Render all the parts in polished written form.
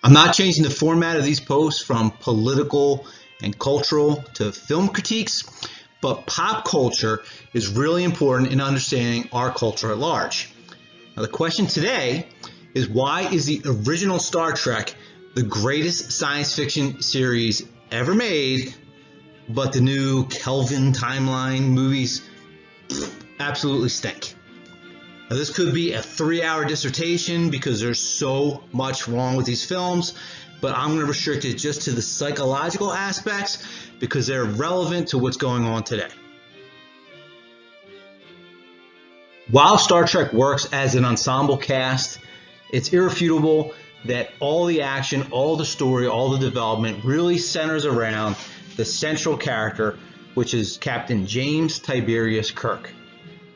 I'm not changing the format of these posts from political and cultural to film critiques, but pop culture is really important in understanding our culture at large. Now, the question today is, why is the original Star Trek the greatest science fiction series ever made, but the new Kelvin timeline movies absolutely stink? Now, this could be a 3-hour dissertation because there's so much wrong with these films, but I'm going to restrict it just to the psychological aspects because they're relevant to what's going on today. While Star Trek works as an ensemble cast, it's irrefutable that all the action, all the story, all the development really centers around the central character, which is Captain James Tiberius Kirk.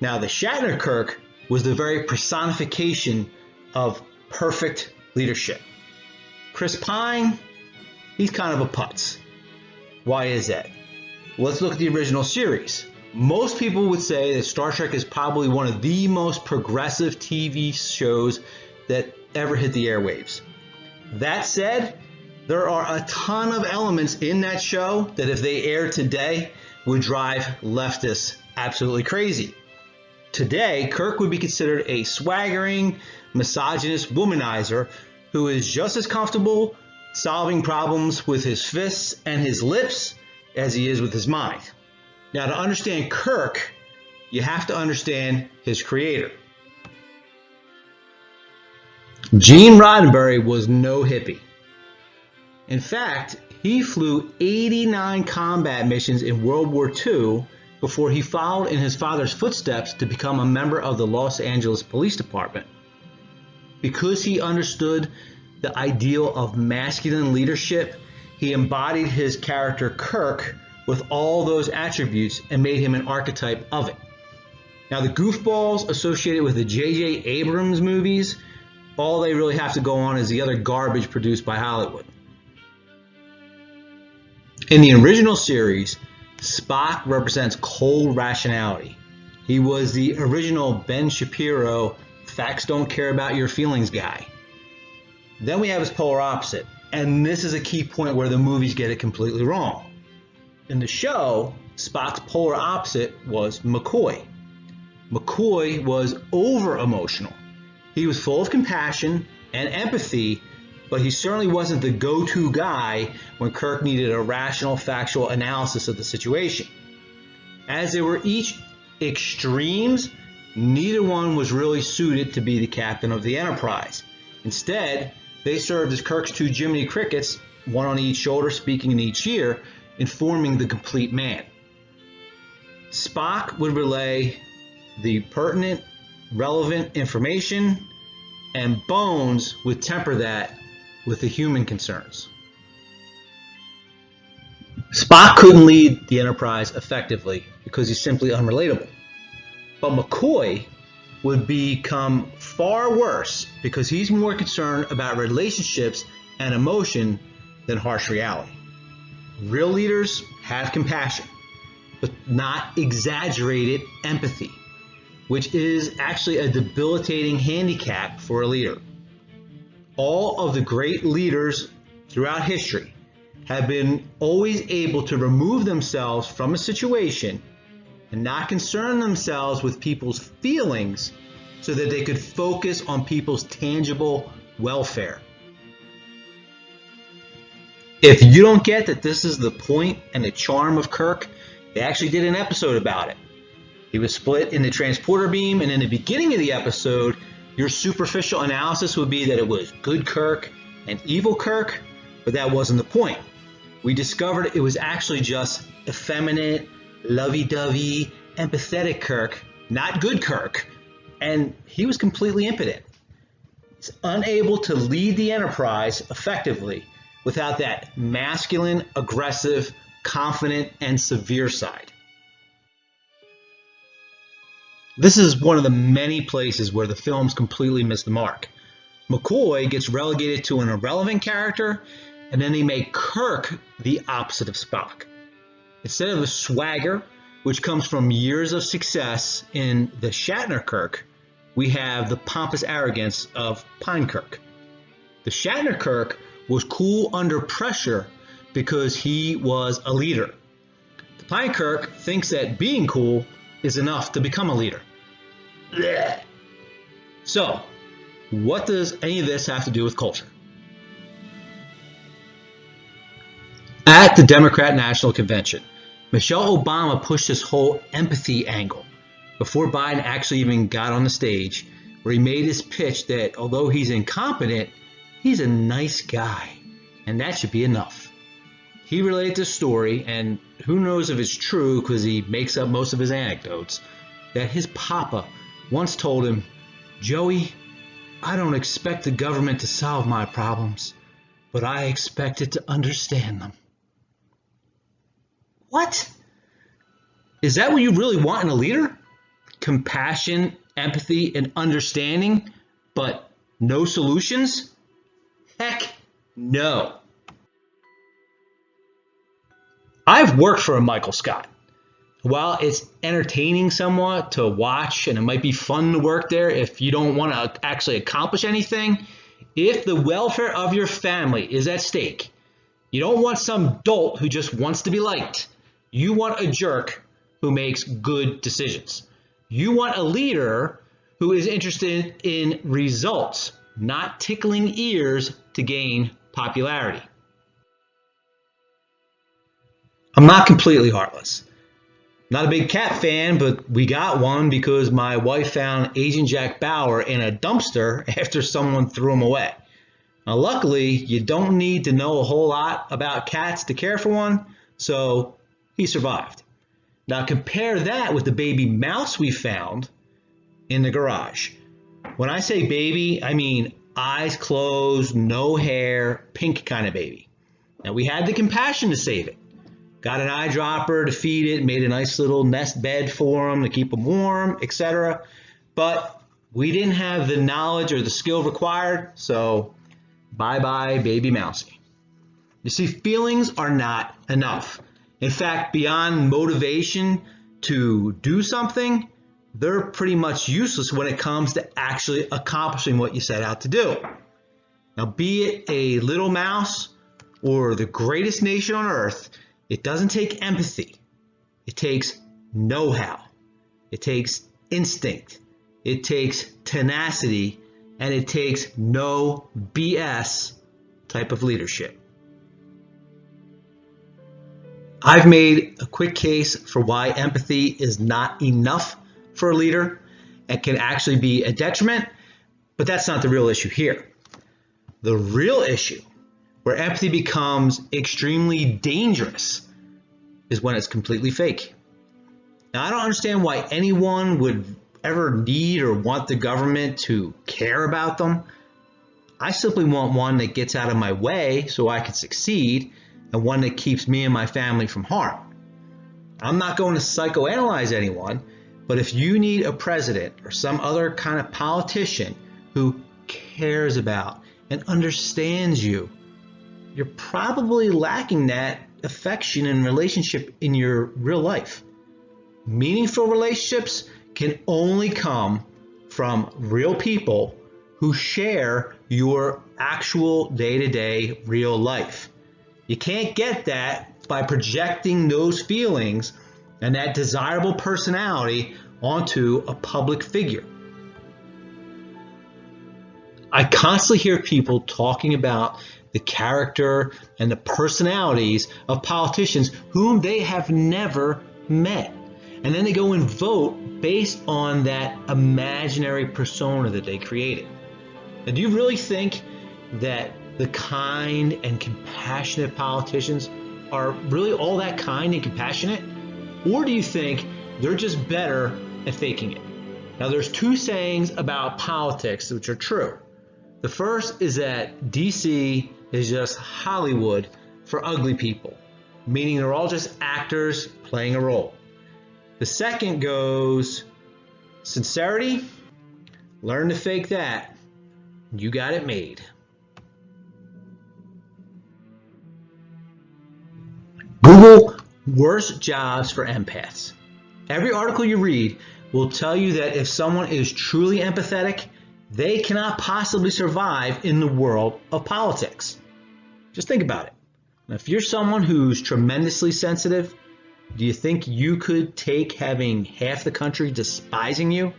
Now, the Shatner Kirk was the very personification of perfect leadership. Chris Pine, he's kind of a putz. Why is that? Let's look at the original series. Most people would say that Star Trek is probably one of the most progressive TV shows that ever hit the airwaves. That said, there are a ton of elements in that show that if they aired today would drive leftists absolutely crazy. Today, Kirk would be considered a swaggering, misogynist womanizer who is just as comfortable solving problems with his fists and his lips as he is with his mind. Now, to understand Kirk, you have to understand his creator. Gene Roddenberry was no hippie. In fact, he flew 89 combat missions in World War II before he followed in his father's footsteps to become a member of the Los Angeles Police Department. Because he understood the ideal of masculine leadership, he embodied his character Kirk with all those attributes and made him an archetype of it. Now, the goofballs associated with the J.J. Abrams movies, all they really have to go on is the other garbage produced by Hollywood. In the original series, Spock represents cold rationality. He was the original Ben Shapiro, facts don't care about your feelings guy. Then we have his polar opposite, and this is a key point where the movies get it completely wrong. In the show, Spock's polar opposite was McCoy. McCoy was over-emotional. He was full of compassion and empathy, but he certainly wasn't the go-to guy when Kirk needed a rational, factual analysis of the situation. As they were each extremes, neither one was really suited to be the captain of the Enterprise. Instead, they served as Kirk's two Jiminy Crickets, one on each shoulder, speaking in each ear, informing the complete man. Spock would relay the pertinent, relevant information, and Bones would temper that with the human concerns. Spock couldn't lead the Enterprise effectively because he's simply unrelatable. But McCoy would become far worse because he's more concerned about relationships and emotion than harsh reality. Real leaders have compassion, but not exaggerated empathy, which is actually a debilitating handicap for a leader. All of the great leaders throughout history have been always able to remove themselves from a situation and not concern themselves with people's feelings so that they could focus on people's tangible welfare. If you don't get that this is the point and the charm of Kirk, they actually did an episode about it. He was split in the transporter beam, and in the beginning of the episode, your superficial analysis would be that it was good Kirk and evil Kirk, but that wasn't the point. We discovered it was actually just effeminate, lovey-dovey, empathetic Kirk, not good Kirk, and he was completely impotent. He's unable to lead the Enterprise effectively without that masculine, aggressive, confident, and severe side. This is one of the many places where the films completely miss the mark. McCoy gets relegated to an irrelevant character, and then they make Kirk the opposite of Spock. Instead of the swagger, which comes from years of success in the Shatner Kirk, we have the pompous arrogance of Pine Kirk. The Shatner Kirk was cool under pressure because he was a leader. The Pinekirk thinks that being cool is enough to become a leader. Blech. So, what does any of this have to do with culture? At the Democrat National Convention, Michelle Obama pushed this whole empathy angle before Biden actually even got on the stage, where he made his pitch that although he's incompetent, he's a nice guy, and that should be enough. He related this story, and who knows if it's true because he makes up most of his anecdotes, that his papa once told him, "Joey, I don't expect the government to solve my problems, but I expect it to understand them." What? Is that what you really want in a leader? Compassion, empathy, and understanding, but no solutions? Heck no. I've worked for a Michael Scott. While it's entertaining somewhat to watch and it might be fun to work there if you don't want to actually accomplish anything, if the welfare of your family is at stake, you don't want some dolt who just wants to be liked. You want a jerk who makes good decisions. You want a leader who is interested in results, not tickling ears to gain popularity. I'm not completely heartless. Not a big cat fan, but we got one because my wife found Asian Jack Bauer in a dumpster after someone threw him away. Now, luckily, you don't need to know a whole lot about cats to care for one, so he survived. Now compare that with the baby mouse we found in the garage. When I say baby, I mean eyes closed, no hair, pink kind of baby. Now we had the compassion to save it. Got an eyedropper to feed it, made a nice little nest bed for him to keep him warm, etc. But we didn't have the knowledge or the skill required, so bye-bye baby mousey. You see, feelings are not enough. In fact, beyond motivation to do something, they're pretty much useless when it comes to actually accomplishing what you set out to do. Now, be it a little mouse or the greatest nation on earth, it doesn't take empathy. It takes know-how. It takes instinct. It takes tenacity, and it takes no BS type of leadership. I've made a quick case for why empathy is not enough for a leader and can actually be a detriment, but that's not the real issue here. The real issue, where empathy becomes extremely dangerous, is when it's completely fake. Now, I don't understand why anyone would ever need or want the government to care about them. I simply want one that gets out of my way so I can succeed, and one that keeps me and my family from harm. I'm not going to psychoanalyze anyone, but if you need a president or some other kind of politician who cares about and understands you, you're probably lacking that affection and relationship in your real life. Meaningful relationships can only come from real people who share your actual day-to-day real life. You can't get that by projecting those feelings and that desirable personality onto a public figure. I constantly hear people talking about the character and the personalities of politicians whom they have never met. And then they go and vote based on that imaginary persona that they created. And do you really think that the kind and compassionate politicians are really all that kind and compassionate? Or do you think they're just better at faking it? Now, there's two sayings about politics which are true. The first is that DC is just Hollywood for ugly people, meaning they're all just actors playing a role. The second goes, sincerity, learn to fake that. You got it made. Google worst jobs for empaths. Every article you read will tell you that if someone is truly empathetic, they cannot possibly survive in the world of politics. Just think about it. Now, if you're someone who's tremendously sensitive, do you think you could take having half the country despising you?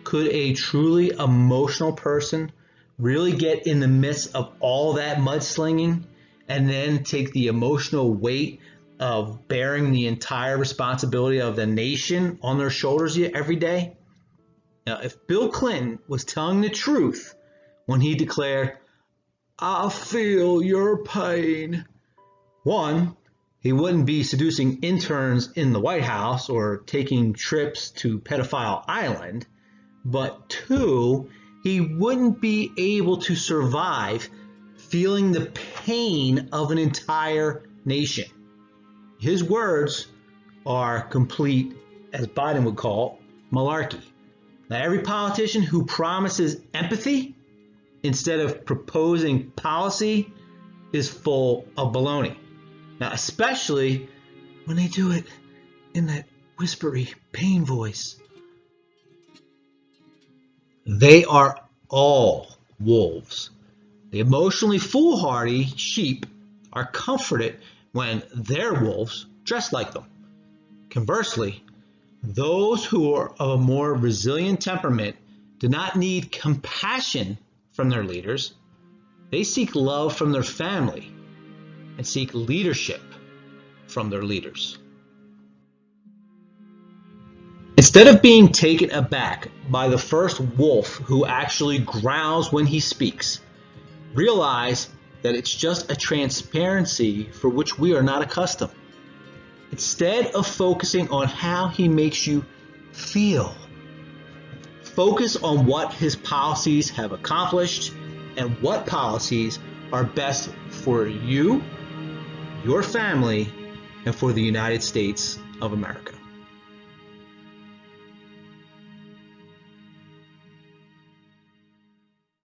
Could a truly emotional person really get in the midst of all that mudslinging and then take the emotional weight of bearing the entire responsibility of the nation on their shoulders every day? Now, if Bill Clinton was telling the truth when he declared, "I feel your pain," one, he wouldn't be seducing interns in the White House or taking trips to Pedophile Island. But two, he wouldn't be able to survive feeling the pain of an entire nation. His words are complete, as Biden would call, malarkey. Now, every politician who promises empathy instead of proposing policy is full of baloney. Now, especially when they do it in that whispery pain voice. They are all wolves. The emotionally foolhardy sheep are comforted when their wolves dress like them. Conversely, those who are of a more resilient temperament do not need compassion from their leaders. They seek love from their family and seek leadership from their leaders. Instead of being taken aback by the first wolf who actually growls when he speaks, realize that it's just a transparency for which we are not accustomed. Instead of focusing on how he makes you feel, focus on what his policies have accomplished and what policies are best for you, your family, and for the United States of America.